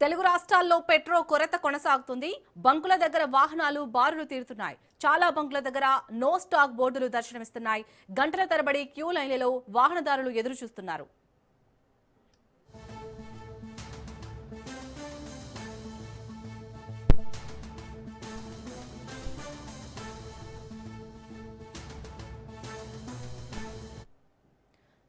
తెలుగు రాష్ట్రాల్లో పెట్రో కొరత కొనసాగుతుంది. బంకుల దగ్గర వాహనాలు బారులు తీరుతున్నాయి. చాలా బంకుల దగ్గర నో స్టాక్ బోర్డులు దర్శనమిస్తున్నాయి. గంటల తరబడి క్యూ లైన్లలో వాహనదారులు ఎదురు చూస్తున్నారు.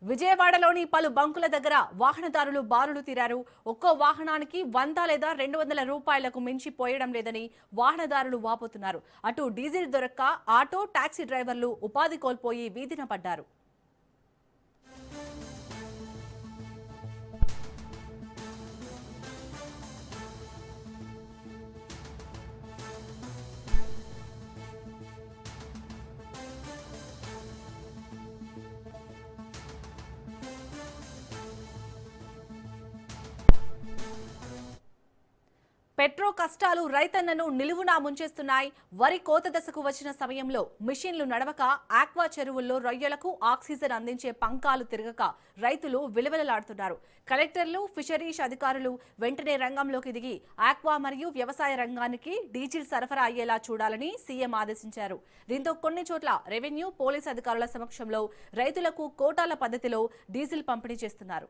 విజయవాడలోని పలు బంకుల దగ్గర వాహనదారులు బారులు తీరారు. ఒక్కో వాహనానికి 100 లేదా 200 రూపాయలకు మించి పోయడం లేదని వాహనదారులు వాపోతున్నారు. అటు డీజిల్ దొరక్క ఆటో, టాక్సీ డ్రైవర్లు ఉపాధి కోల్పోయి వీధిన పడ్డారు. పెట్రో కష్టాలు రైతన్నను నిలువునా ముంచేస్తున్నాయి. వరి కోత దశకు వచ్చిన సమయంలో మిషన్లు నడవక ఆక్వా చెరువుల్లో రొయ్యలకు ఆక్సిజన్ అందించే పంకాలు తిరగక రైతులు విలవిలలాడుతున్నారు. కలెక్టర్లు, ఫిషరీస్ అధికారులు వెంటనే రంగంలోకి దిగి ఆక్వా మరియు వ్యవసాయ రంగానికి డీజిల్ సరఫరా అయ్యేలా చూడాలని సీఎం ఆదేశించారు. దీంతో కొన్ని చోట్ల రెవెన్యూ, పోలీస్ అధికారుల సమక్షంలో రైతులకు కోటాల పద్ధతిలో డీజిల్ పంపిణీ చేస్తున్నారు.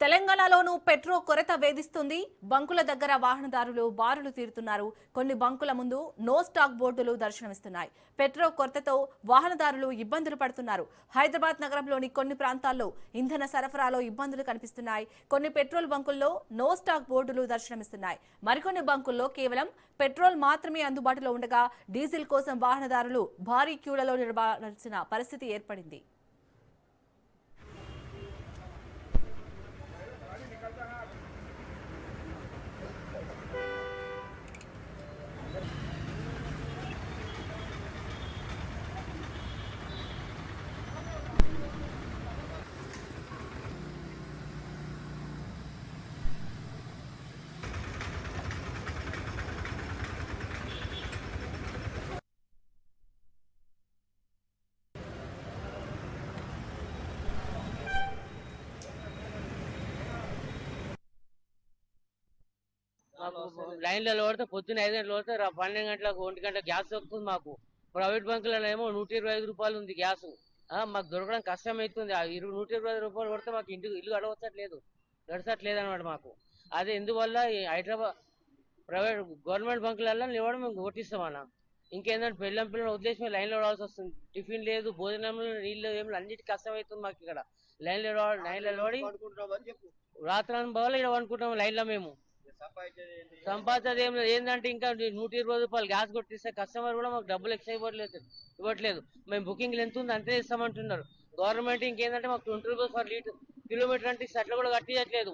తెలంగాణలోనూ పెట్రో కొరత వేధిస్తుంది. బంకుల దగ్గర వాహనదారులు బారులు తీరుతున్నారు. కొన్ని బంకుల ముందు నో స్టాక్ బోర్డులు దర్శనమిస్తున్నాయి. పెట్రో కొరతతో వాహనదారులు ఇబ్బందులు పడుతున్నారు. హైదరాబాద్ నగరంలోని కొన్ని ప్రాంతాల్లో ఇంధన సరఫరాలో ఇబ్బందులు కనిపిస్తున్నాయి. కొన్ని పెట్రోల్ బంకుల్లో నో స్టాక్ బోర్డులు దర్శనమిస్తున్నాయి. మరికొన్ని బంకుల్లో కేవలం పెట్రోల్ మాత్రమే అందుబాటులో ఉండగా డీజిల్ కోసం వాహనదారులు భారీ క్యూలలో నిలబడాల్సిన పరిస్థితి ఏర్పడింది. లైన్లలో పడితే పొద్దున్న 5 గంటలు పడితే 12 గంటలకు 1 గంట గ్యాస్ దొరుకుతుంది. మాకు ప్రైవేట్ బంకులలో ఏమో 125 రూపాయలు ఉంది గ్యాస్. మాకు దొరకడం కష్టం అవుతుంది. 125 రూపాయలు పడితే మాకు ఇల్లు గడవట్లేదు అనమాట మాకు. అదే ఎందువల్ల హైదరాబాద్ ప్రైవేట్ గవర్నమెంట్ బంకులలో ఇవ్వడం మేము కొట్టిస్తాం అన్న. ఇంకేంటంటే పిల్లలు వదిలేసి లైన్లో రావాల్సి వస్తుంది. టిఫిన్ లేదు, భోజనంలో నీళ్ళు ఏమి అన్నిటికీ కష్టం అవుతుంది మాకు. ఇక్కడ లైన్లో పడి రాత్రి పోవాలి, ఇక్కడ అనుకుంటాం లైన్లో. మేము సంపాదించేది ఏం లేదు. ఏంటంటే ఇంకా 120 రూపాయలు గ్యాస్ కొట్టిస్తే కస్టమర్ కూడా మాకు డబ్బులు ఎక్స్ట్రా ఇవ్వట్లేదు. మేము బుకింగ్ ఎంత ఉంది అంతే ఇస్తామంటున్నారు. గవర్నమెంట్ ఇంకేంటంటే మాకు 20 రూపీస్ పర్ కిలోమీటర్ అంటే అట్లా కూడా కట్టించట్లేదు.